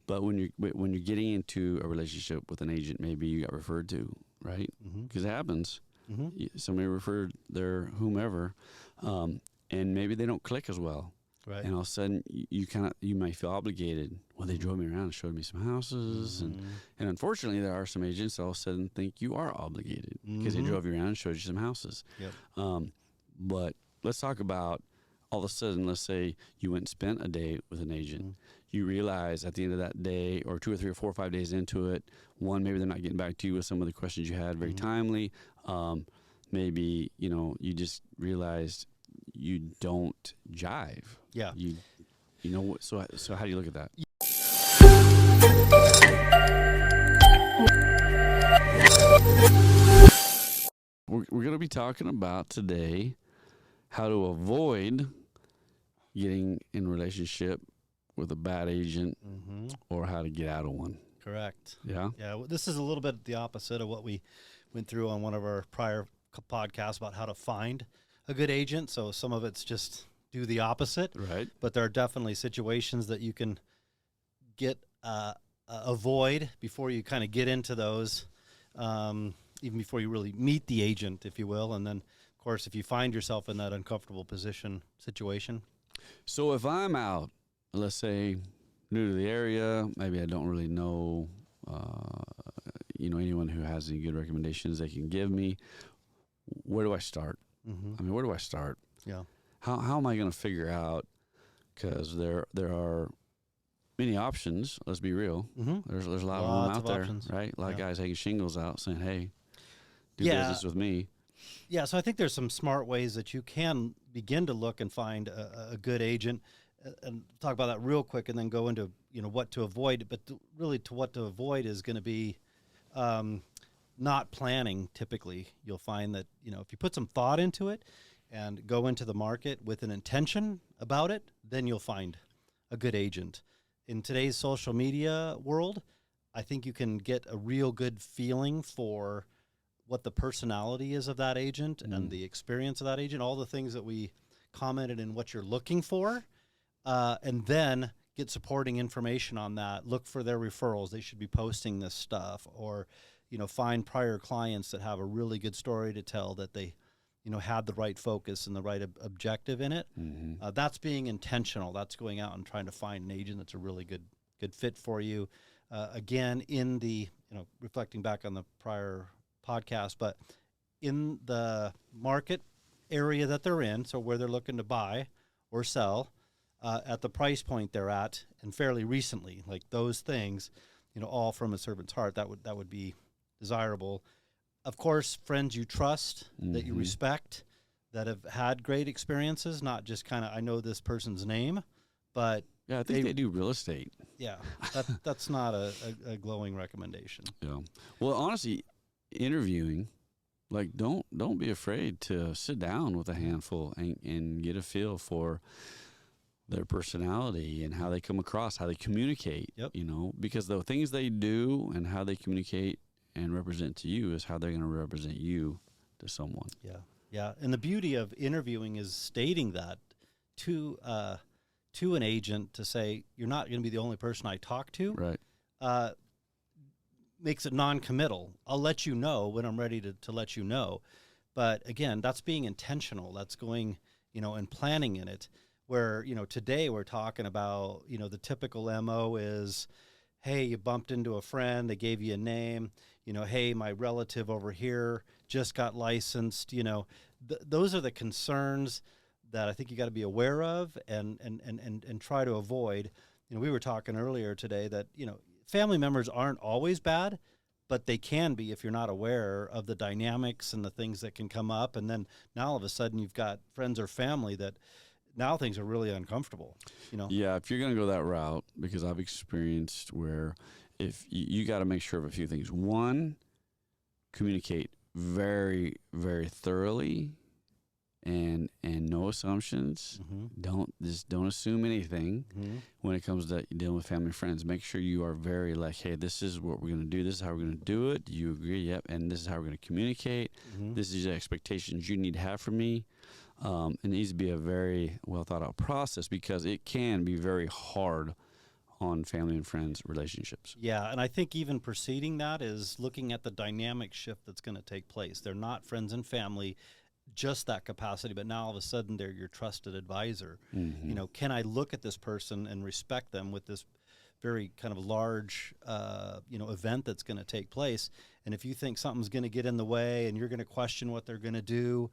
But when you're getting into a relationship with an agent, maybe you got referred to, right? Because it happens. Somebody referred their whomever, and maybe they don't click as well. Right. And all of a sudden, you might feel obligated. Well, they drove me around and showed me some houses, and unfortunately, there are some agents that all of a sudden think you are obligated because they drove you around and showed you some houses. Yep. But let's talk about all of a sudden. Let's say you went and spent a day with an agent. You realize at the end of that day, or 2 or 3 or 4 or 5 days into it, one, maybe they're not getting back to you with some of the questions you had very timely. Maybe you just realized you don't jive. Yeah. So how do you look at that? We're going to be talking about today how to avoid getting in a relationship with a bad agent or how to get out of one. Correct. Yeah? Yeah. Well, this is a little bit the opposite of what we went through on one of our prior podcasts about how to find a good agent. So some of it's just do the opposite. Right. But there are definitely situations that you can avoid before you kind of get into those, even before you really meet the agent, if you will. And then, of course, if you find yourself in that uncomfortable situation. So if I'm out, let's say, new to the area, maybe I don't really know, anyone who has any good recommendations they can give me, where do I start? I mean, where do I start? Yeah. How am I going to figure out? Because there are many options. Let's be real. There's a lot of them out there, options. right? A lot of guys hanging shingles out saying, "Hey, do Yeah. business with me." Yeah, so I think there's some smart ways that you can begin to look and find a good agent, and talk about that real quick, and then go into what to avoid. But what to avoid is going to be not planning. Typically, you'll find that if you put some thought into it and go into the market with an intention about it, then you'll find a good agent. In today's social media world, I think you can get a real good feeling for what the personality is of that agent and the experience of that agent, all the things that we commented in what you're looking for, and then get supporting information on that. Look for their referrals. They should be posting this stuff, or find prior clients that have a really good story to tell, that they had the right focus and the right objective in it. That's being intentional. That's going out and trying to find an agent that's a really good fit for you. Again, in the reflecting back on the prior podcast, but in the market area that they're in, so where they're looking to buy or sell, at the price point they're at, and fairly recently, like those things, all from a servant's heart, that would be desirable. Of course, friends you trust, that you respect, that have had great experiences, not just kind of, I know this person's name, but yeah, I think they do real estate. Yeah, that's not a glowing recommendation. Yeah. Well, honestly, interviewing, like don't be afraid to sit down with a handful and get a feel for their personality and how they come across, how they communicate. Yep. Because the things they do and how they communicate and represent to you is how they're going to represent you to someone. Yeah. And the beauty of interviewing is stating that to an agent, to say, you're not going to be the only person I talk to. Right. Makes it non-committal. I'll let you know when I'm ready to let you know. But again, that's being intentional. That's going, and planning in it. Where, today we're talking about, the typical MO is, hey, you bumped into a friend, they gave you a name, hey, my relative over here just got licensed, those are the concerns that I think you got to be aware of and try to avoid. We were talking earlier today that, family members aren't always bad, but they can be if you're not aware of the dynamics and the things that can come up. And then now all of a sudden you've got friends or family that now things are really uncomfortable, Yeah, if you're going to go that route, because I've experienced where if you got to make sure of a few things. One, communicate very, very thoroughly and no assumptions. Don't assume anything when it comes to dealing with family and friends. Make sure you are very like, hey, this is what we're going to do. This is how we're going to do it. Do you agree? Yep. And this is how we're going to communicate. This is the expectations you need to have from me. It needs to be a very well thought out process, because it can be very hard on family and friends relationships. Yeah, and I think even preceding that is looking at the dynamic shift that's going to take place. They're not friends and family, just that capacity, but now all of a sudden they're your trusted advisor. Mm-hmm. You know, can I look at this person and respect them with this very kind of large, event that's going to take place? And if you think something's going to get in the way and you're going to question what they're going to do,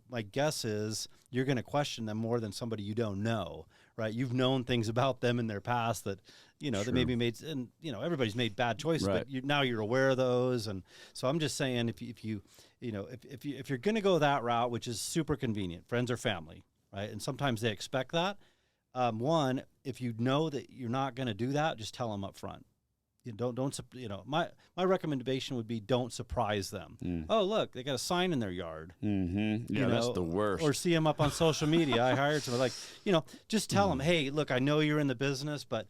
my guess is you're going to question them more than somebody you don't know, right? You've known things about them in their past that, they maybe made, and, everybody's made bad choices, right. but now you're aware of those. And so I'm just saying, if you're going to go that route, which is super convenient, friends or family, right? And sometimes they expect that. One, if you know that you're not going to do that, just tell them up front. My recommendation would be don't surprise them. Oh, look, they got a sign in their yard. Mm-hmm. Yeah, that's the worst. Or see them up on social media. I hired somebody, just tell them, hey, look, I know you're in the business, but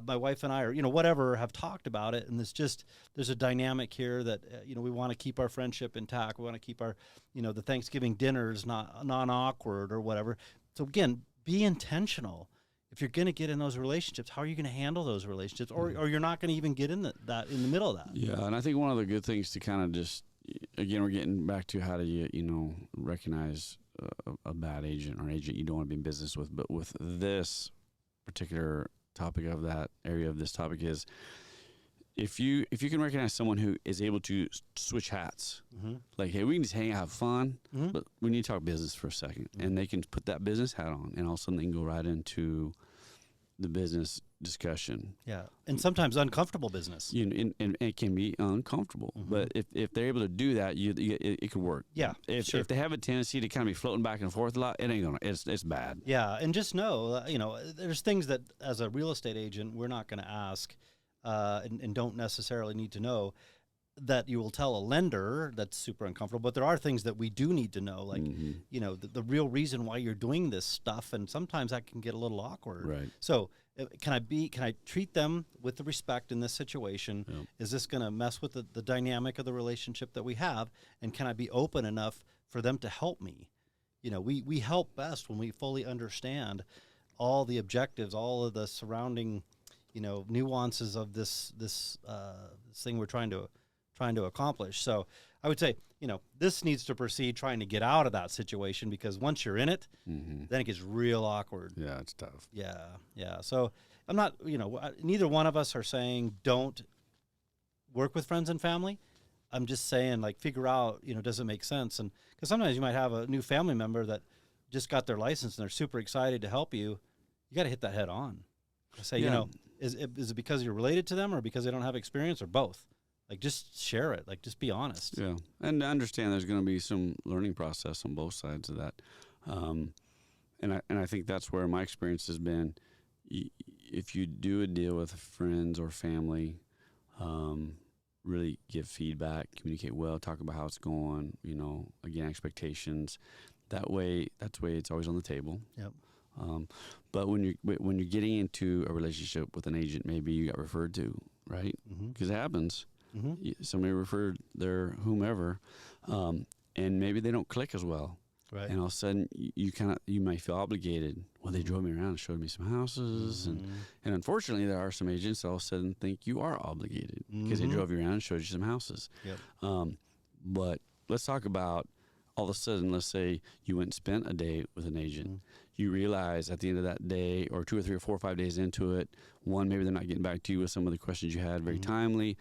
my wife and I, or whatever, have talked about it, and there's a dynamic here that we want to keep our friendship intact. We want to keep our, the Thanksgiving dinners not non-awkward or whatever. So again, be intentional. If you're going to get in those relationships, how are you going to handle those relationships? Or you're not going to even get in that in the middle of that. Yeah, and I think one of the good things to kind of just, again, we're getting back to how do you, recognize a bad agent or an agent you don't want to be in business with. But with this particular topic of that area of this topic is, if you can recognize someone who is able to switch hats, mm-hmm. like, hey, we can just hang out, have fun, mm-hmm. but we need to talk business for a second. Mm-hmm. And they can put that business hat on, and all of a sudden they can go right into the business discussion. Yeah, and sometimes uncomfortable business. And it can be uncomfortable. Mm-hmm. But if they're able to do that, it could work. Yeah, If they have a tendency to kind of be floating back and forth a lot, it ain't gonna. It's bad. Yeah, and just know, there's things that as a real estate agent we're not going to ask, and don't necessarily need to know, that you will tell a lender that's super uncomfortable. But there are things that we do need to know, like mm-hmm. The real reason why you're doing this stuff, and sometimes that can get a little awkward. Right. So can I treat them with the respect in this situation? Yep. Is this going to mess with the dynamic of the relationship that we have? And can I be open enough for them to help me? We help best when we fully understand all the objectives, all of the surrounding, nuances of this thing we're trying to accomplish. So I would say, this needs to proceed trying to get out of that situation, because once you're in it, mm-hmm. then it gets real awkward. Yeah, it's tough. Yeah. So I'm not, neither one of us are saying don't work with friends and family. I'm just saying, like, figure out, does it make sense? And because sometimes you might have a new family member that just got their license and they're super excited to help you. You got to hit that head on. I say, is it because you're related to them, or because they don't have experience, or both? Like, just share it. Like, just be honest. Yeah, and understand there's going to be some learning process on both sides of that. And I think that's where my experience has been. If you do a deal with friends or family, really give feedback, communicate well, talk about how it's going. Again, expectations. That's the way it's always on the table. Yep. But when you're getting into a relationship with an agent, maybe you got referred to, right? Because it happens. Mm-hmm. Somebody referred their whomever, and maybe they don't click as well. Right. And all of a sudden, you might feel obligated. Well, they drove me around and showed me some houses, mm-hmm. and unfortunately, there are some agents that all of a sudden think you are obligated because mm-hmm. they drove you around and showed you some houses. Yep. But let's talk about, all of a sudden, let's say you went and spent a day with an agent. Mm-hmm. You realize at the end of that day, or 2 or 3 or 4 or 5 days into it, one, maybe they're not getting back to you with some of the questions you had very mm-hmm. timely.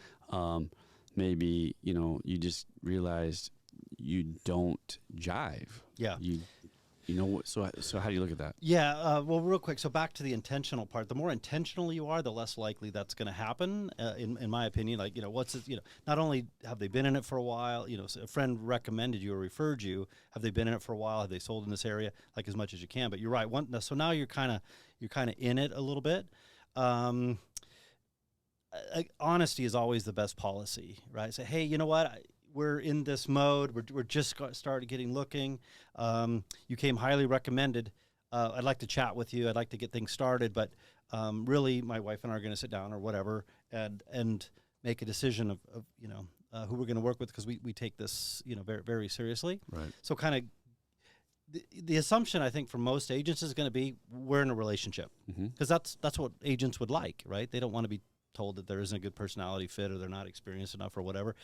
Maybe, you just realized you don't jive. Yeah. So how do you look at that? Yeah. Well, real quick. So back to the intentional part. The more intentional you are, the less likely that's going to happen. In my opinion, like, what's it, not only have they been in it for a while, so a friend recommended you or referred you, have they been in it for a while? Have they sold in this area? Like, as much as you can, but you're right. So now you're kind of in it a little bit. Honesty is always the best policy, right? Say, hey, you know what? We're in this mode. We're just started getting looking. You came highly recommended. I'd like to chat with you. I'd like to get things started, but really, my wife and I are going to sit down or whatever and make a decision of who we're going to work with, because we take this very, very seriously. Right. So kind of the assumption I think for most agents is going to be we're in a relationship, because that's what agents would like, right? They don't want to be told that there isn't a good personality fit or they're not experienced enough or whatever.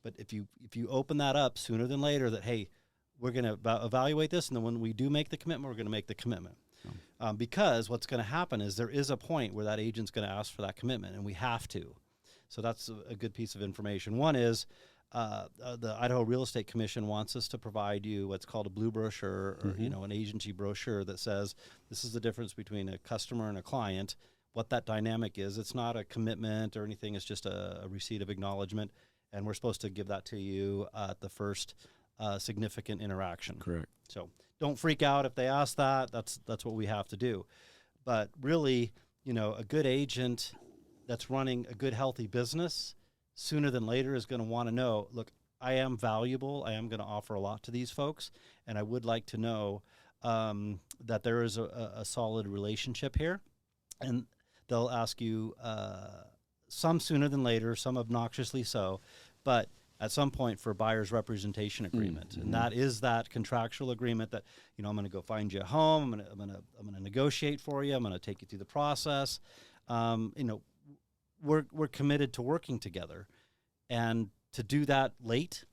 But if you open that up sooner than later, that hey, we're going to evaluate this, and then when we do make the commitment, we're going to make the commitment. Because what's going to happen is there is a point where that agent's going to ask for that commitment, and we have to. So that's a good piece of information. One is the Idaho Real Estate Commission wants us to provide you what's called a blue brochure, or an agency brochure that says this is the difference between a customer and a client, what that dynamic is. It's not a commitment or anything. It's just a receipt of acknowledgement, and we're supposed to give that to you at the first significant interaction. Correct. So don't freak out if they ask that. That's what we have to do. But really, a good agent that's running a good, healthy business sooner than later is going to want to know, look, I am valuable. I am going to offer a lot to these folks, and I would like to know that there is a solid relationship here. And they'll ask you some sooner than later, some obnoxiously so, but at some point for buyer's representation agreement. And that is that contractual agreement that, I'm going to go find you a home. I'm going to negotiate for you. I'm going to take you through the process. We're committed to working together, and to do that late,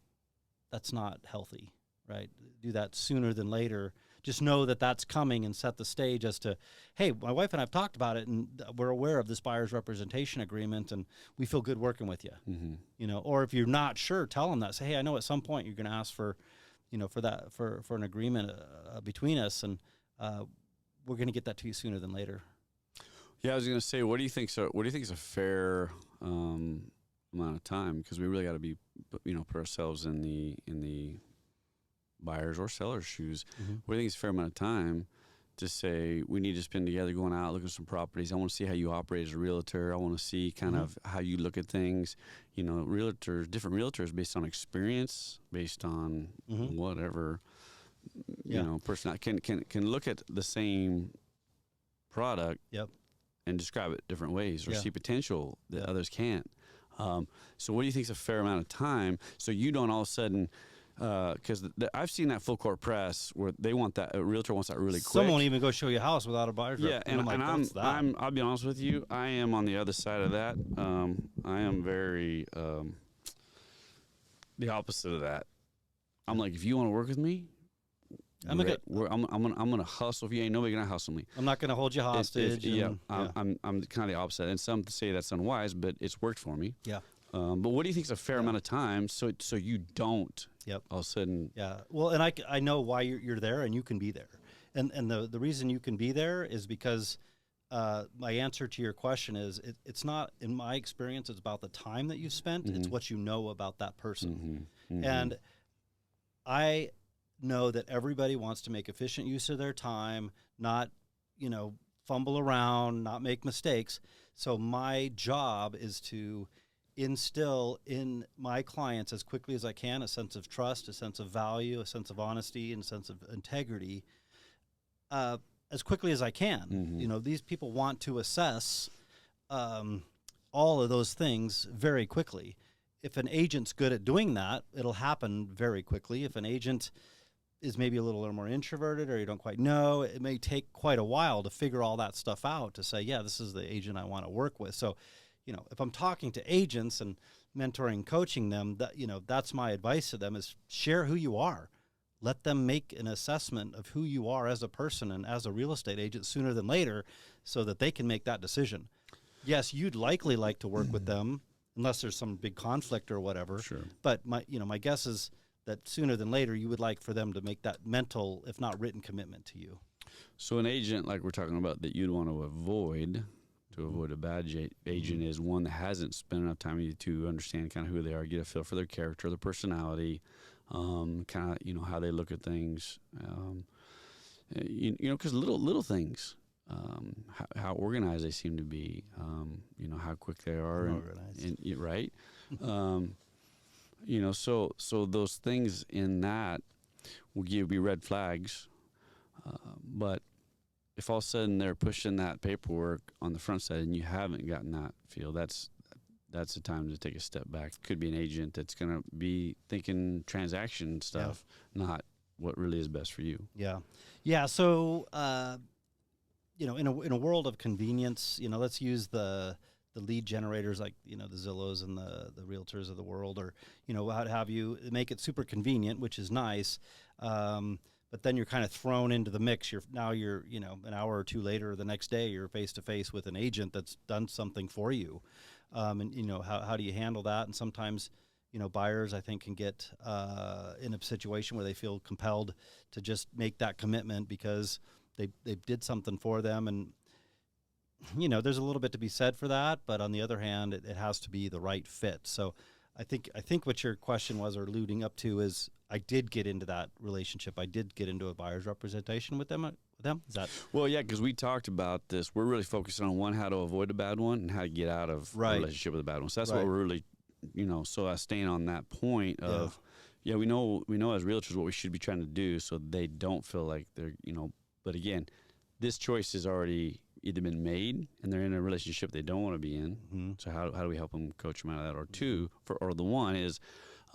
that's not healthy, right? Do that sooner than later. Just know that that's coming, and set the stage as to, hey, my wife and I have talked about it, and we're aware of this buyer's representation agreement, and we feel good working with you. Or if you're not sure, tell them that. Say, hey, I know at some point you're going to ask for, for an agreement between us, and we're going to get that to you sooner than later. Yeah, I was going to say, what do you think is a fair amount of time? Because we really got to be, put ourselves in the buyers or sellers' shoes. What do you think is a fair amount of time to say we need to spend together going out, looking at some properties? I want to see how you operate as a realtor. I want to see kind of how you look at things. Different realtors based on experience, based on whatever, person can look at the same product and describe it different ways, or see potential that others can't. So what do you think is a fair amount of time so you don't all of a sudden, because I've seen that full court press where they want that, a realtor wants that really quick. Some won't even go show you a house without a buyer's rep. I'll be honest with you, I am on the other side of that. I am very the opposite of that. I'm like, if you want to work with me, I'm gonna hustle. If you ain't nobody gonna hustle me. I'm not gonna hold you hostage. I'm kind of the opposite. And some say that's unwise, but it's worked for me. Yeah. But what do you think is a fair amount of time so you don't all of a sudden? Yeah. Well, and I know why you're there, and you can be there. And the reason you can be there is because my answer to your question is it's not, in my experience, it's about the time that you spent. It's what you know about that person. And I know that everybody wants to make efficient use of their time, not, fumble around, not make mistakes. So my job is to instill in my clients as quickly as I can a sense of trust, a sense of value, a sense of honesty, and a sense of integrity as quickly as I can. These people want to assess all of those things very quickly. If an agent's good at doing that, it'll happen very quickly. If an agent is maybe a little more introverted, or you don't quite know, it may take quite a while to figure all that stuff out to say, yeah, this is the agent I want to work with. So, if I'm talking to agents and mentoring, coaching them, that's my advice to them is share who you are. Let them make an assessment of who you are as a person and as a real estate agent sooner than later, so that they can make that decision. Yes, you'd likely like to work with them unless there's some big conflict or whatever. Sure. But my guess is that sooner than later you would like for them to make that mental, if not written, commitment to you. So an agent, like we're talking about, that you'd want to avoid a bad agent is one that hasn't spent enough time with you to understand kind of who they are, get a feel for their character, their personality, kind of, how they look at things, because little things, how organized they seem to be, how quick they are, right? So those things in that will be red flags. But if all of a sudden they're pushing that paperwork on the front side and you haven't gotten that feel, that's the time to take a step back. Could be an agent that's going to be thinking transaction stuff, not what really is best for you. Yeah. So, in a world of convenience, let's use the lead generators like, the Zillows and the realtors of the world, or, what have you, make it super convenient, which is nice. But then you're kind of thrown into the mix. You're an hour or two later, the next day, you're face to face with an agent that's done something for you. And how do you handle that? And sometimes, buyers, I think, can get in a situation where they feel compelled to just make that commitment because they did something for them. And, there's a little bit to be said for that. But on the other hand, it has to be the right fit. So I think what your question was, or alluding up to, is I did get into that relationship. I did get into a buyer's representation with them. Is that? Well, yeah, because we talked about this. We're really focusing on, one, how to avoid a bad one, and how to get out of a relationship with a bad one. So that's what we're really, so staying on that point of, we know as realtors what we should be trying to do so they don't feel like they're, but again, this choice has already either been made and they're in a relationship they don't want to be in. Mm-hmm. So how do we help them coach them out of that? Or two, or the one is,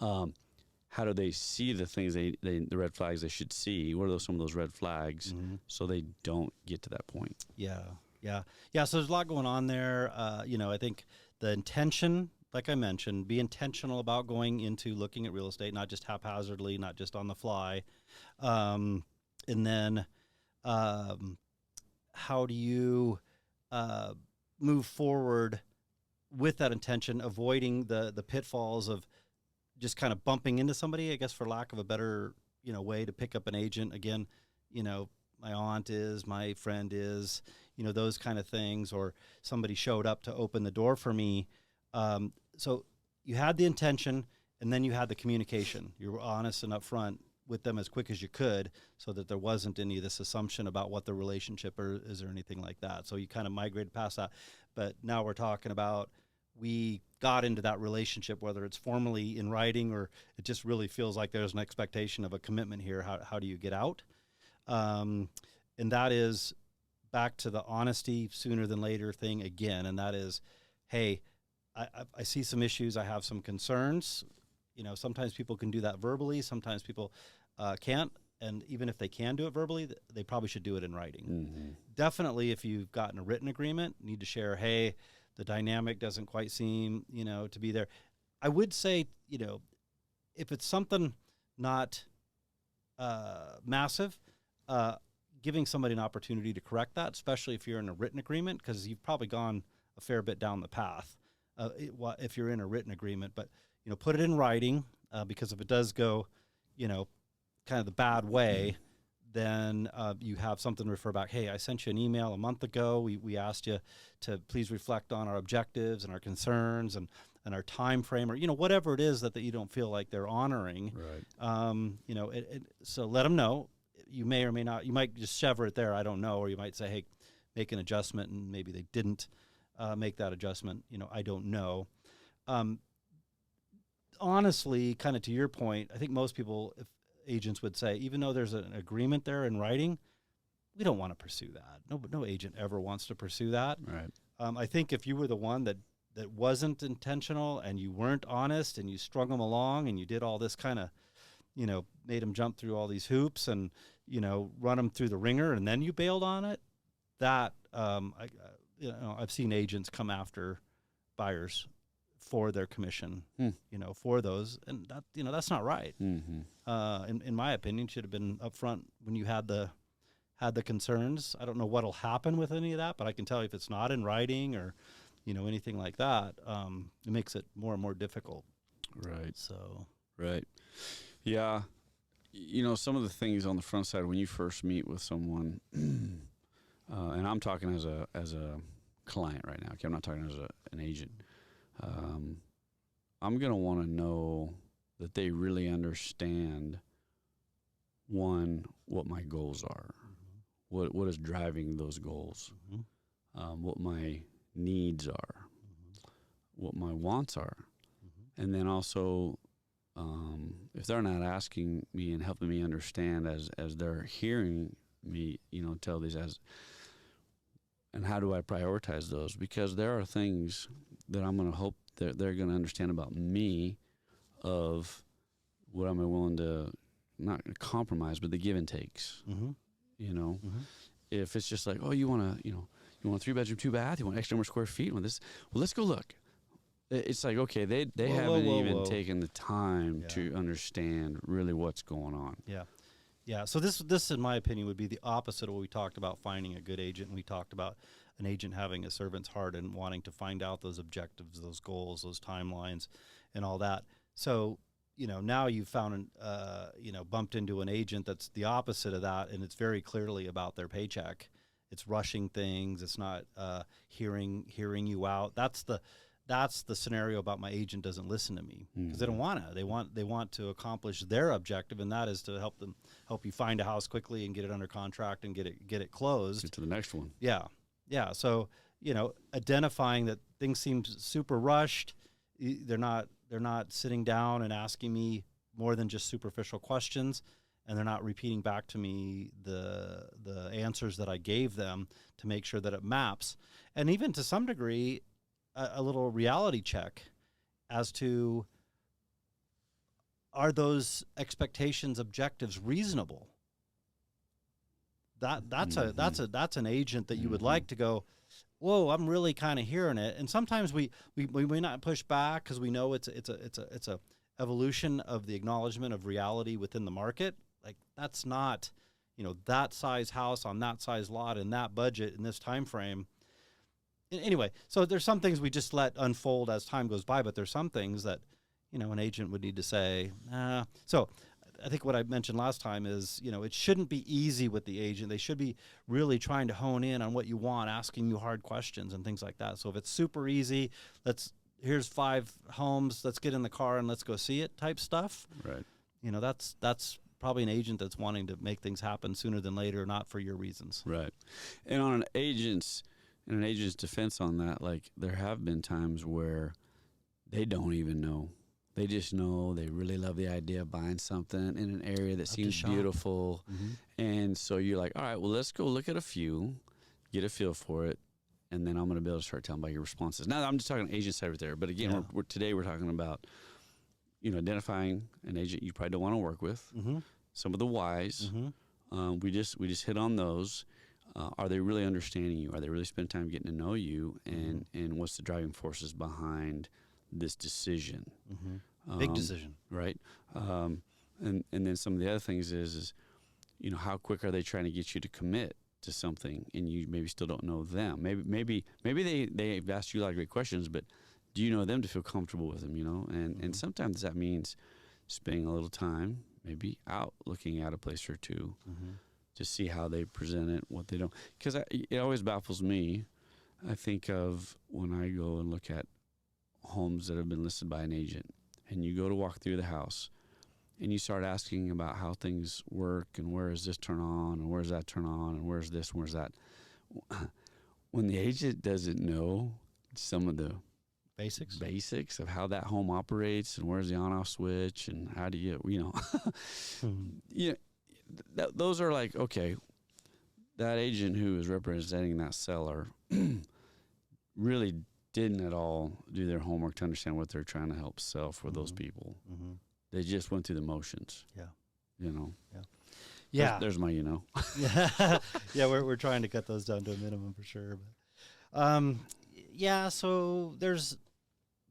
how do they see the things the red flags they should see? What are some of those red flags, so they don't get to that point? Yeah. So there's a lot going on there. I think the intention, like I mentioned, be intentional about going into looking at real estate, not just haphazardly, not just on the fly. And then how do you move forward with that intention, avoiding the pitfalls of just kind of bumping into somebody, I guess, for lack of a better, way to pick up an agent. Again, my aunt is, my friend is, those kind of things, or somebody showed up to open the door for me. So you had the intention, and then you had the communication. You were honest and upfront with them as quick as you could, so that there wasn't any of this assumption about what the relationship is or anything like that. So you kind of migrated past that. But now we're talking about, we got into that relationship, whether it's formally in writing or it just really feels like there's an expectation of a commitment here. How do you get out? And that is back to the honesty sooner than later thing again. And that is, hey, I see some issues. I have some concerns. Sometimes people can do that verbally. Sometimes people can't. And even if they can do it verbally, they probably should do it in writing. Mm-hmm. Definitely, if you've gotten a written agreement, need to share, hey, the dynamic doesn't quite seem, to be there. I would say, if it's something not massive, giving somebody an opportunity to correct that, especially if you're in a written agreement, because you've probably gone a fair bit down the path if you're in a written agreement. But, put it in writing, because if it does go, kind of the bad way, then you have something to refer back. Hey, I sent you an email a month ago. We asked you to please reflect on our objectives and our concerns and our time frame, or whatever it is that you don't feel like they're honoring. Right. So let them know. You may or may not. You might just sever it there. I don't know. Or you might say, hey, make an adjustment, and maybe they didn't make that adjustment. I don't know. Honestly, kind of to your point, I think most people, if agents would say, even though there's an agreement there in writing, we don't want to pursue that. No agent ever wants to pursue that. Right. I think if you were the one that wasn't intentional and you weren't honest and you strung them along and you did all this kind of, made them jump through all these hoops and, run them through the ringer, and then you bailed on it, that, I've seen agents come after buyers for their commission, for those, and that, that's not right. Mm-hmm. In my opinion, should have been upfront when you had the concerns. I don't know what'll happen with any of that, but I can tell you if it's not in writing or, anything like that, it makes it more and more difficult. Right. So. Right. Yeah. Some of the things on the front side when you first meet with someone, and I'm talking as a client right now. Okay, I'm not talking as an agent. I'm going to want to know that they really understand, one, what my goals are, mm-hmm. what is driving those goals, mm-hmm. What my needs are, mm-hmm. what my wants are, mm-hmm. and then also if they're not asking me and helping me understand as they're hearing me, tell these and how do I prioritize those? Because there are things that I'm going to hope that they're going to understand about me, of what am I willing to not a compromise, but the give and takes. Mm-hmm. You know, Mm-hmm. if it's just like, oh, you want a 3-bedroom, 2-bath, you want extra number of square feet, you want this, well, let's go look. It's like, okay, they haven't even taken the time to understand really what's going on. Yeah. Yeah. So this, in my opinion, would be the opposite of what we talked about finding a good agent. And we talked about an agent having a servant's heart and wanting to find out those objectives, those goals, those timelines, and all that. So, now you've found, bumped into an agent that's the opposite of that, and it's very clearly about their paycheck. It's rushing things. It's not hearing you out. That's the scenario about my agent doesn't listen to me because they don't want to. They want to accomplish their objective, and that is to help you find a house quickly and get it under contract and get it closed. Get to the next one. Yeah. So identifying that things seem super rushed. They're not sitting down and asking me more than just superficial questions, and they're not repeating back to me the answers that I gave them to make sure that it maps, and even to some degree, a little reality check as to, are those expectations, objectives reasonable? That's an agent that you would like to go, whoa, I'm really kind of hearing it. And sometimes we may not push back because we know it's a evolution of the acknowledgement of reality within the market. Like, that's not, that size house on that size lot in that budget in this time frame. Anyway, so there's some things we just let unfold as time goes by, but there's some things that, an agent would need to say, So I think what I mentioned last time is, it shouldn't be easy with the agent. They should be really trying to hone in on what you want, asking you hard questions and things like that. So if it's super easy, here's 5 homes, let's get in the car and let's go see it type stuff. Right. That's probably an agent that's wanting to make things happen sooner than later, not for your reasons. Right. And on an agent's defense on that, like, there have been times where they don't even know. They just know they really love the idea of buying something in an area that seems beautiful. Mm-hmm. And so you're like, all right, well, let's go look at a few, get a feel for it, and then I'm going to be able to start telling about your responses. Now, I'm just talking agent side right there. But again, today we're talking about, identifying an agent you probably don't want to work with, some of the whys. Mm-hmm. We just hit on those. Are they really understanding you? Are they really spending time getting to know you? And what's the driving forces behind this decision? Mm-hmm. Big decision. Right. And then some of the other things is, how quick are they trying to get you to commit to something, and you maybe still don't know them. Maybe they've asked you a lot of great questions, but do you know them to feel comfortable with them, And sometimes that means spending a little time, maybe out looking at a place or two, to see how they present it, what they don't. Because it always baffles me. I think of when I go and look at homes that have been listed by an agent, and you go to walk through the house, and you start asking about how things work, and where is this turn on, and where's that turn on, and where's this, and where's that. When the agent doesn't know some of the basics of how that home operates, and where's the on-off switch, and how do you, those are like, okay, that agent who is representing that seller really didn't at all do their homework to understand what they're trying to help sell for those people. Mm-hmm. They just went through the motions. Yeah. Yeah. There's my, Yeah, we're trying to cut those down to a minimum for sure. But so there's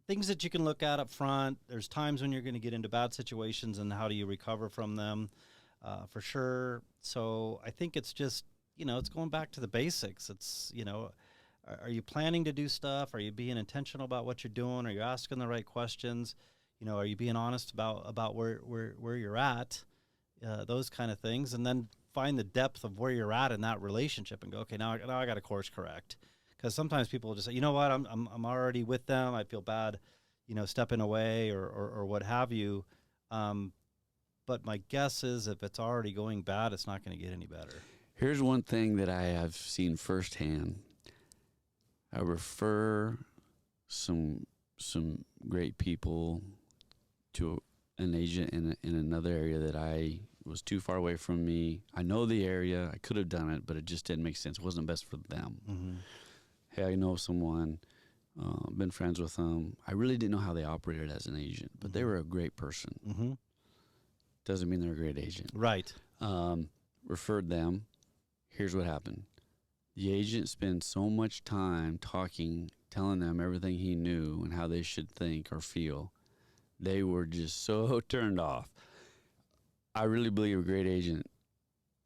things that you can look at up front. There's times when you're going to get into bad situations, and how do you recover from them, for sure. So I think it's just, it's going back to the basics. It's, are you planning to do stuff? Are you being intentional about what you're doing? Are you asking the right questions? Are you being honest about where you're at? Those kind of things, and then find the depth of where you're at in that relationship, and go, okay, now I got to course correct. Because sometimes people will just say, you know what, I'm already with them. I feel bad, stepping away or what have you. But my guess is if it's already going bad, it's not going to get any better. Here's one thing that I have seen firsthand. I refer some great people to an agent in another area that I was too far away from me. I know the area. I could have done it, but it just didn't make sense. It wasn't best for them. Mm-hmm. Hey, I know someone, been friends with them. I really didn't know how they operated as an agent, but they were a great person. Mm-hmm. doesn't mean they're a great agent. Right. Referred them. Here's what happened. The agent spent so much time talking, telling them everything he knew and how they should think or feel. They were just so turned off. I really believe a great agent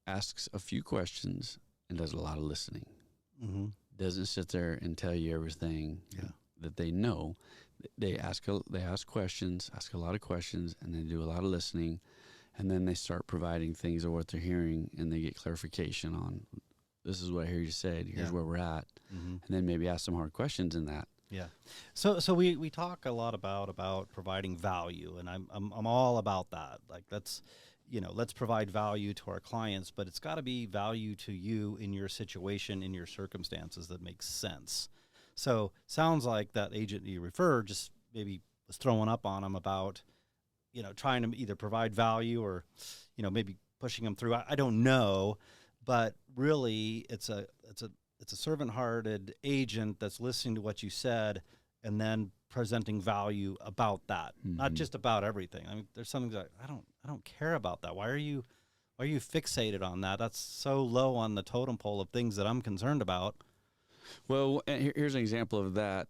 asks a few questions and does a lot of listening. Mm-hmm. Doesn't sit there and tell you everything that they know. They ask questions, ask a lot of questions, and then do a lot of listening, and then they start providing things of what they're hearing, and they get clarification on, this is what I hear you said, here's where we're at, and then maybe ask some hard questions in that. Yeah. So we talk a lot about providing value, and I'm all about that. Like, let's provide value to our clients, but it's got to be value to you in your situation, in your circumstances that makes sense. So sounds like that agent you referred just maybe was throwing up on them about, trying to either provide value or, maybe pushing them through. I don't know, but really it's a servant-hearted agent that's listening to what you said and then presenting value about that, not just about everything. I mean, there's something that I don't care about that. Why are you fixated on that? That's so low on the totem pole of things that I'm concerned about. Well, here's an example of that.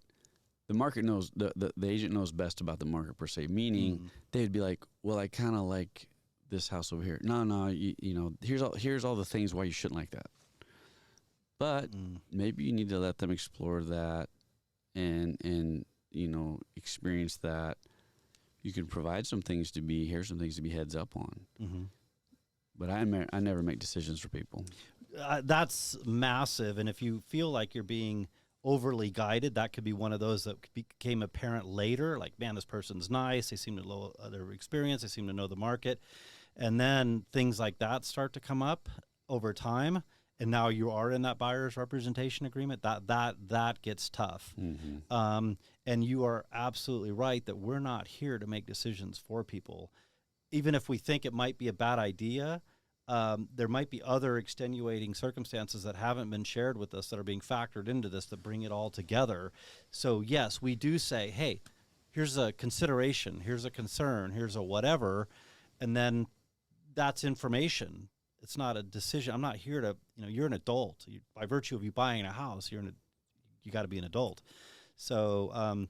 The market knows, the agent knows best about the market per se, meaning they'd be like, well, I kind of like this house over here. No, here's all the things why you shouldn't like that. But maybe you need to let them explore that and experience that. You can provide some things to be, here's some things to be heads up on. Mm-hmm. But I never make decisions for people. That's massive. And if you feel like you're being overly guided, that could be one of those that became apparent later. Like, man, this person's nice. They seem to know their experience. They seem to know the market. And then things like that start to come up over time. And now you are in that buyer's representation agreement. That gets tough. Mm-hmm. And you are absolutely right that we're not here to make decisions for people. Even if we think it might be a bad idea, there might be other extenuating circumstances that haven't been shared with us that are being factored into this that bring it all together. So yes, we do say, hey, here's a consideration, here's a concern, here's a whatever, and then that's information. It's not a decision. I'm not here to, you're an adult. By virtue of you buying a house, you got to be an adult. So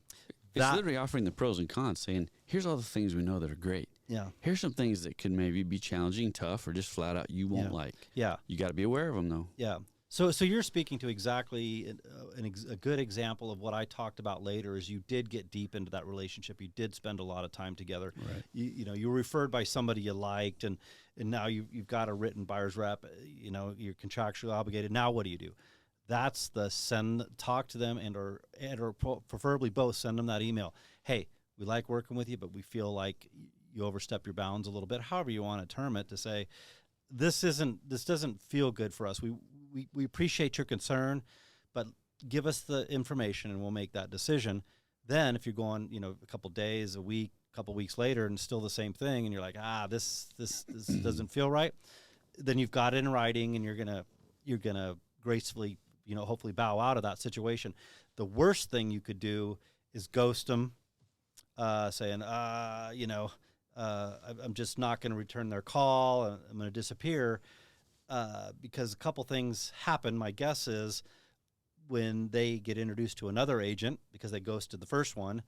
it's literally offering the pros and cons, saying, here's all the things we know that are great. Yeah. Here's some things that could maybe be challenging, tough, or just flat out you won't like. Yeah. You got to be aware of them, though. Yeah. So you're speaking to exactly a good example of what I talked about later. Is you did get deep into that relationship. You did spend a lot of time together. Right. You were referred by somebody you liked, and now you've got a written buyer's rep. You're contractually obligated. Now what do? That's talk to them and or preferably both send them that email. Hey, we like working with you, but we feel like you overstep your bounds a little bit. However you want to term it, to say this doesn't feel good for us. We appreciate your concern, but give us the information and we'll make that decision. Then if you're going, a couple days, a week, a couple weeks later and still the same thing, and you're like, this doesn't feel right, then you've got it in writing and you're gonna gracefully, hopefully bow out of that situation. The worst thing you could do is ghost them, saying, I'm just not going to return their call. I'm going to disappear. Because a couple things happen. My guess is when they get introduced to another agent because they ghosted the first one,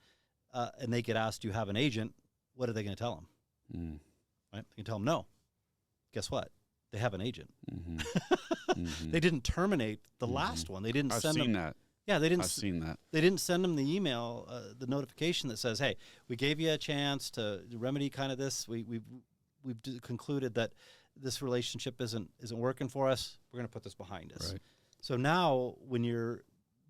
and they get asked, do you have an agent? What are they going to tell them? Right? They can tell them no. Guess what? They have an agent. Mm-hmm. Mm-hmm. They didn't terminate the last one. They didn't send them. I've seen that. Yeah, I've seen that. They didn't send them the email, the notification that says, hey, we gave you a chance to remedy kind of this. We've concluded that this relationship isn't working for us. We're going to put this behind us. Right. So now when you're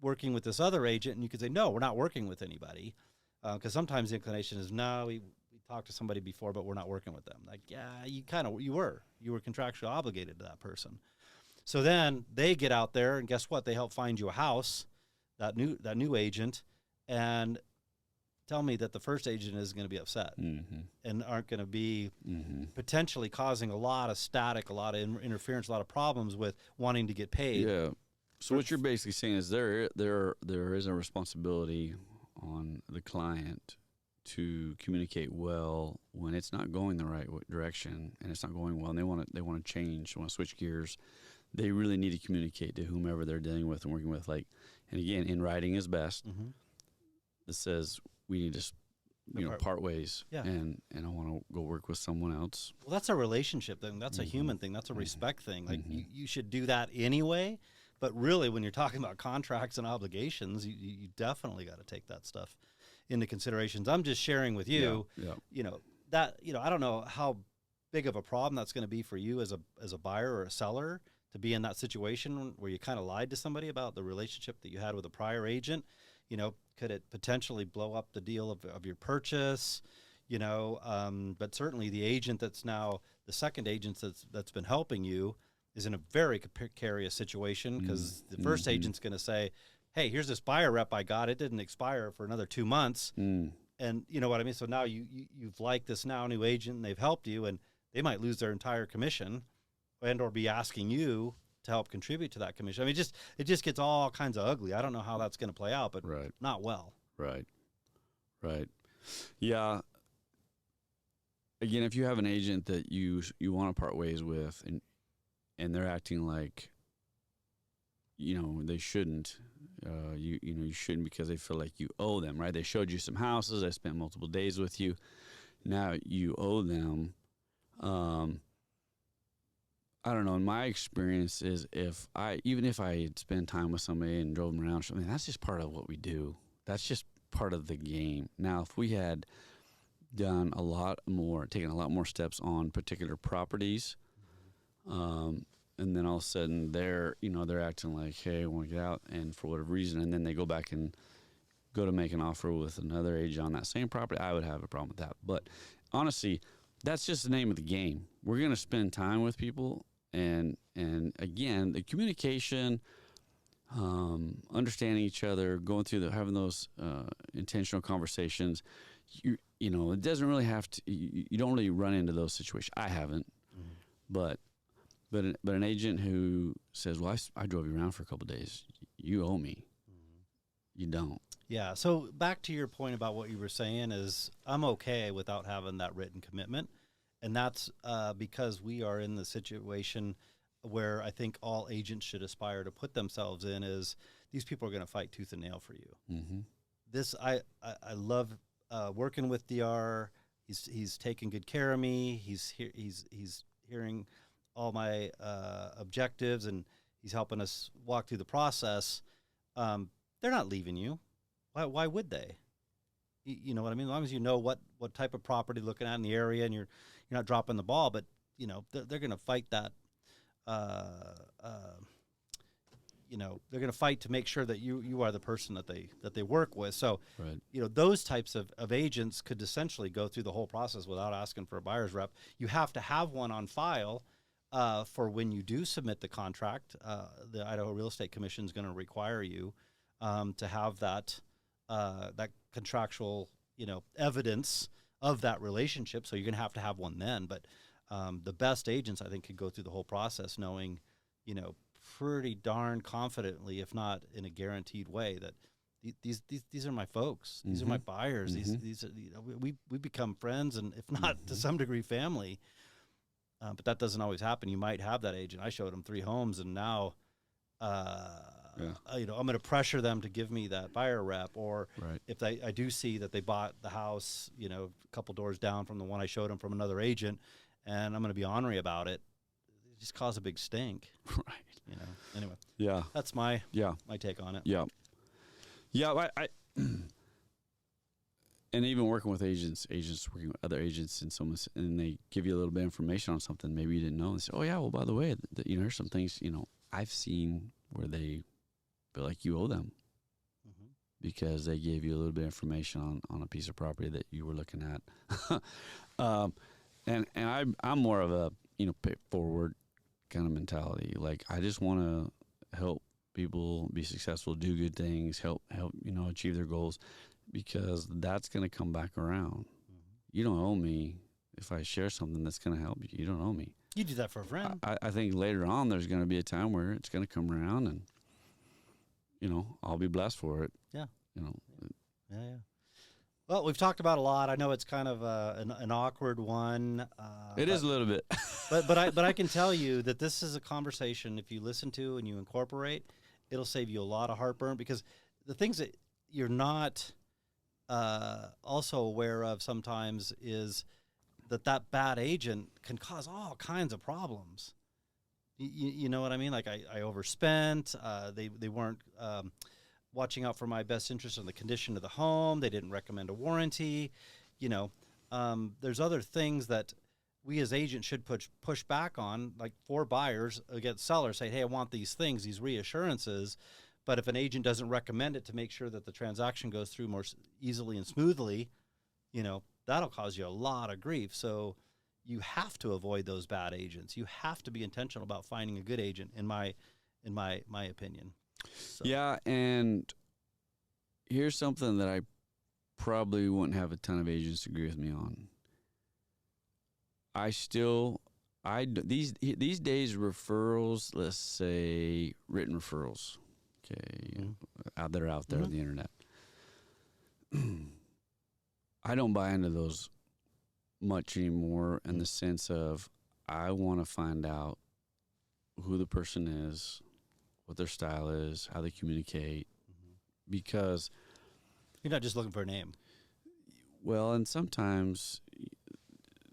working with this other agent, and you could say, no, we're not working with anybody, because sometimes the inclination is, no, we talked to somebody before, but we're not working with them. Like, yeah, you were contractually obligated to that person. So then they get out there, and guess what? They help find you a house, that new agent, and tell me that the first agent is going to be upset and aren't going to be potentially causing a lot of static, a lot of interference, a lot of problems with wanting to get paid. Yeah. So what you're basically saying is there is a responsibility on the client to communicate well when it's not going the right direction and it's not going well, and they want to change, want to switch gears. They really need to communicate to whomever they're dealing with and working with. Like, and again, in writing is best. That says we need to, part ways. Yeah. And I want to go work with someone else. Well, that's a relationship thing. That's a human thing. That's a respect thing. Like you should do that anyway. But really, when you're talking about contracts and obligations, you definitely got to take that stuff into considerations. I'm just sharing with you, that, I don't know how big of a problem that's going to be for you as a buyer or a seller to be in that situation where you kind of lied to somebody about the relationship that you had with a prior agent. Could it potentially blow up the deal of your purchase? But certainly the agent that's now the second agent that's been helping you is in a very precarious situation, because the first agent's going to say, hey, here's this buyer rep I got. It didn't expire for another 2 months. And you know what I mean? So now you've liked this now new agent, and they've helped you, and they might lose their entire commission and or be asking you to help contribute to that commission. I mean, it just gets all kinds of ugly. I don't know how that's going to play out, but not well. Right. Yeah. Again, if you have an agent that you want to part ways with, and they're acting like, they shouldn't, you shouldn't, because they feel like you owe them, right? They showed you some houses. I spent multiple days with you. Now you owe them. I don't know. In my experience is even if I had spent time with somebody and drove them around, that's just part of what we do. That's just part of the game. Now, if we had done taken a lot more steps on particular properties, and then all of a sudden they're acting like, hey, I want to get out, and for whatever reason, and then they go back and go to make an offer with another agent on that same property, I would have a problem with that. But honestly, that's just the name of the game. We're going to spend time with people, and again, the communication, understanding each other, going through having those intentional conversations. It doesn't really have to. You don't really run into those situations. I haven't, but an agent who says, "Well, I drove you around for a couple of days. You owe me." You don't. Yeah. So back to your point about what you were saying is, I'm okay without having that written commitment, and that's because we are in the situation where I think all agents should aspire to put themselves in. Is these people are going to fight tooth and nail for you. This I love working with DR. He's taking good care of me. He's hearing all my objectives, and he's helping us walk through the process. They're not leaving you. Why would they? You know what I mean? As long as you know what type of property you're looking at in the area, and you're not dropping the ball, but they're going to fight that. They're going to fight to make sure that you are the person that they work with. So, those types of agents could essentially go through the whole process without asking for a buyer's rep. You have to have one on file for when you do submit the contract. The Idaho Real Estate Commission is going to require you to have that contractual evidence of that relationship. So you're going to have one then. But the best agents, I think, could go through the whole process knowing, pretty darn confidently, if not in a guaranteed way, that these are my folks. These are my buyers. These are, we become friends, and if not to some degree, family. But that doesn't always happen. You might have that agent. I showed them 3 homes, and now, I'm going to pressure them to give me that buyer rep. Or if I do see that they bought the house, a couple doors down from the one I showed them from another agent, and I'm going to be ornery about it. It just cause a big stink. Right. Anyway. Yeah. That's my take on it. Yeah. Yeah. I and even working with agents working with other agents, and they give you a little bit of information on something maybe you didn't know. And they say, oh yeah, well, by the way, here's some things, I've seen where they feel like you owe them because they gave you a little bit of information on a piece of property that you were looking at. And I'm more of a, pay forward kind of mentality. Like, I just want to help people be successful, do good things, help, achieve their goals, because that's going to come back around. You don't owe me if I share something that's going to help you. You don't owe me. You do that for a friend. I think later on there's going to be a time where it's going to come around, and, I'll be blessed for it. Yeah. Yeah. Well, we've talked about a lot. I know it's kind of an awkward one. It is a little bit. but I can tell you that this is a conversation, if you listen to and you incorporate, it'll save you a lot of heartburn, because the things that you're not also aware of sometimes is that bad agent can cause all kinds of problems. You know what I mean? Like I overspent. They weren't watching out for my best interest in the condition of the home. They didn't recommend a warranty. There's other things that we as agents should push back on, like for buyers against sellers. Say, hey, I want these things, these reassurances. But if an agent doesn't recommend it to make sure that the transaction goes through more easily and smoothly, that'll cause you a lot of grief. So you have to avoid those bad agents. You have to be intentional about finding a good agent, in my opinion. So. Yeah, and here's something that I probably wouldn't have a ton of agents agree with me on. These days, referrals, let's say written referrals, okay, that are out there on the internet. I don't buy into those much anymore, in the sense of I want to find out who the person is, what their style is, how they communicate, because you're not just looking for a name. Well, and sometimes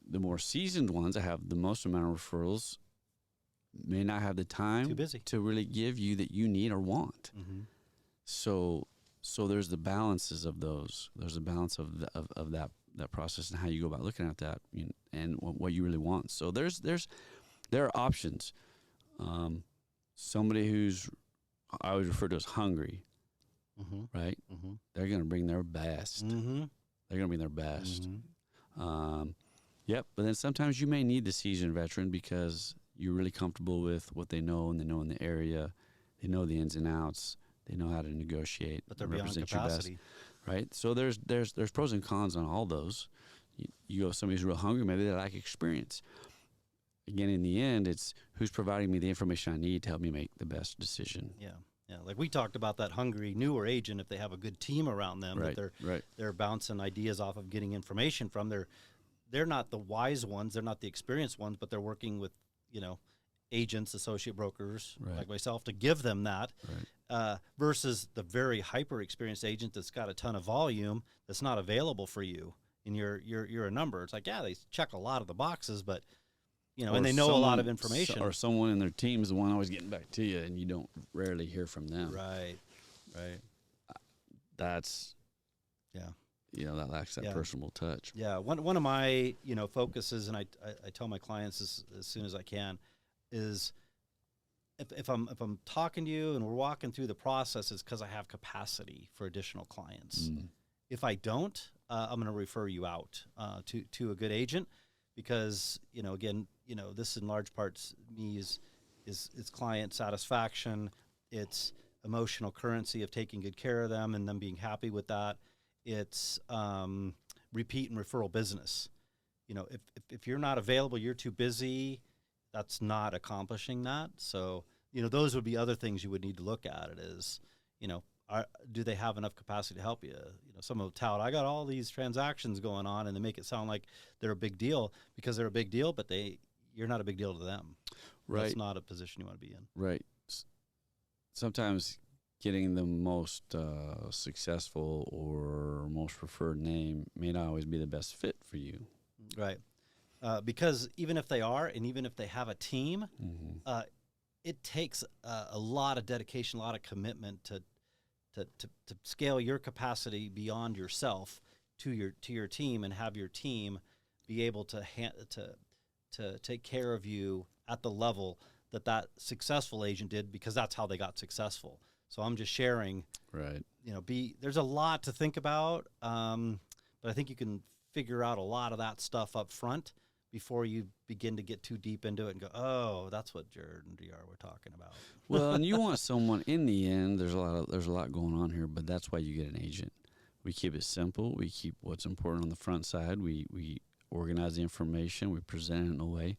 the more seasoned ones that have the most amount of referrals may not have the time Too busy. to really give you that you need or want. So there's the balances of those. There's a balance of that process and how you go about looking at that, and what you really want. So there are options. Somebody who's, I always refer to as hungry, right? They're going to bring their best. They're going to bring their best. Yep. But then sometimes you may need the seasoned veteran because you're really comfortable with what they know, and they know in the area. They know the ins and outs. They know how to negotiate. But they're beyond capacity. Right? So there's pros and cons on all those. You go, somebody's real hungry, maybe they lack experience. Again, in the end, it's who's providing me the information I need to help me make the best decision. Yeah. Like we talked about that hungry newer agent, if they have a good team around them, right, that they're bouncing ideas off of, getting information from. They're not the wise ones, they're not the experienced ones, but they're working with, agents, associate brokers like myself to give them that. Versus the very hyper experienced agent that's got a ton of volume that's not available for you, and you're a number. It's like, yeah, they check a lot of the boxes, but and they know a lot of information. Or someone in their team is the one always getting back to you, and you don't rarely hear from them. Right. That's, that lacks that personal touch. Yeah. One of my, focuses, and I tell my clients as soon as I can, is if I'm talking to you and we're walking through the process, it's because I have capacity for additional clients. If I don't, I'm going to refer you out to a good agent, because again, this in large parts me is client satisfaction. It's emotional currency of taking good care of them and them being happy with that. It's repeat and referral business. If you're not available, you're too busy, that's not accomplishing that. So, those would be other things you would need to look at. It is, do they have enough capacity to help you? Some will tout, I got all these transactions going on, and they make it sound like they're a big deal because they're a big deal, but you're not a big deal to them. Right. That's not a position you want to be in. Right. Sometimes getting the most successful or most preferred name may not always be the best fit for you. Right. Because even if they are, and even if they have a team, it takes a lot of dedication, a lot of commitment to scale your capacity beyond yourself to your team, and have your team be able to take care of you at the level that successful agent did, because that's how they got successful. So I'm just sharing. Right. There's a lot to think about, but I think you can figure out a lot of that stuff up front before you begin to get too deep into it and go, oh, that's what Jerod and DR were talking about. Well, and you want someone, in the end, there's a lot going on here, but that's why you get an agent. We keep it simple. We keep what's important on the front side. We organize the information. We present it in a way.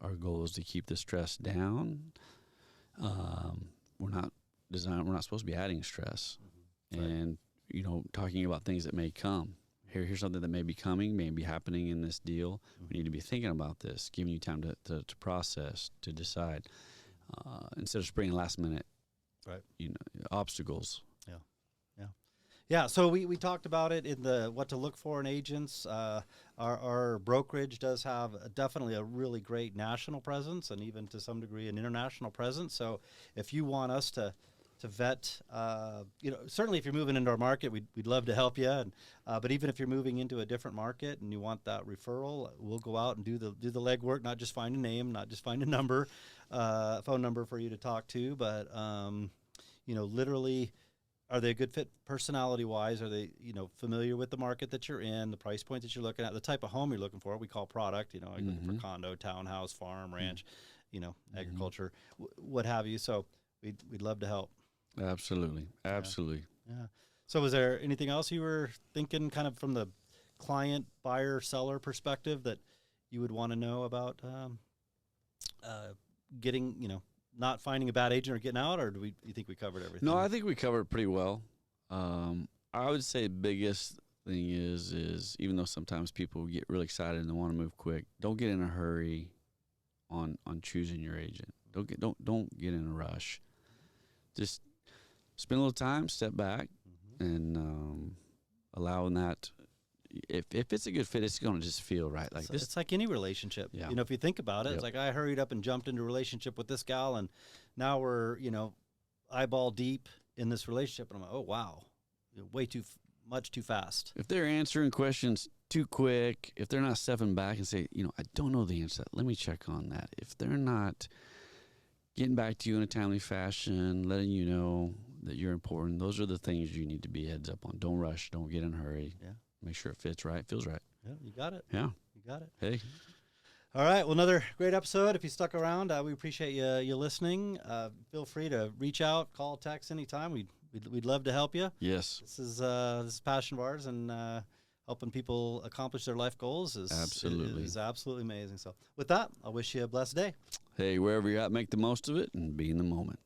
Our goal is to keep the stress down. We're not supposed to be adding stress. Right. And talking about things that may come. Here's something that may be coming, may be happening in this deal. We need to be thinking about this, giving you time to process, to decide, instead of springing last minute, right? Obstacles. Yeah. So we talked about it in the what to look for in agents. Our brokerage does have definitely a really great national presence, and even to some degree an international presence. So if you want us to vet, certainly if you're moving into our market, we'd love to help you. But even if you're moving into a different market and you want that referral, we'll go out and do the legwork, not just find a name, not just find a number, phone number for you to talk to, but literally, are they a good fit personality-wise? Are they, familiar with the market that you're in, the price point that you're looking at, the type of home you're looking for? We call product, like looking for condo, townhouse, farm, ranch, agriculture, what have you. So we'd love to help. Absolutely. Yeah. So was there anything else you were thinking kind of from the client, buyer, seller perspective that you would want to know about getting, not finding a bad agent or getting out, or you think we covered everything? No, I think we covered it pretty well. I would say the biggest thing is even though sometimes people get really excited and they want to move quick, don't get in a hurry on choosing your agent. Don't get in a rush. Just spend a little time, step back, and allowing that. If it's a good fit, it's going to just feel right. Like this, it's like any relationship. Yeah. If you think about it, it's like I hurried up and jumped into a relationship with this gal, and now we're eyeball deep in this relationship, and I'm like, oh wow, way too much too fast. If they're answering questions too quick, if they're not stepping back and say, I don't know the answer to that, let me check on that. If they're not getting back to you in a timely fashion, letting you know that you're important, those are the things you need to be heads up on. Don't rush. Don't get in a hurry. Yeah. Make sure it fits right, feels right. Yeah, you got it. Yeah. You got it. Hey. All right. Well, another great episode. If you stuck around, we appreciate you listening. Feel free to reach out, call, text anytime. We'd love to help you. Yes. This is a passion of ours, and helping people accomplish their life goals is absolutely amazing. So with that, I wish you a blessed day. Hey, wherever you're at, make the most of it and be in the moment.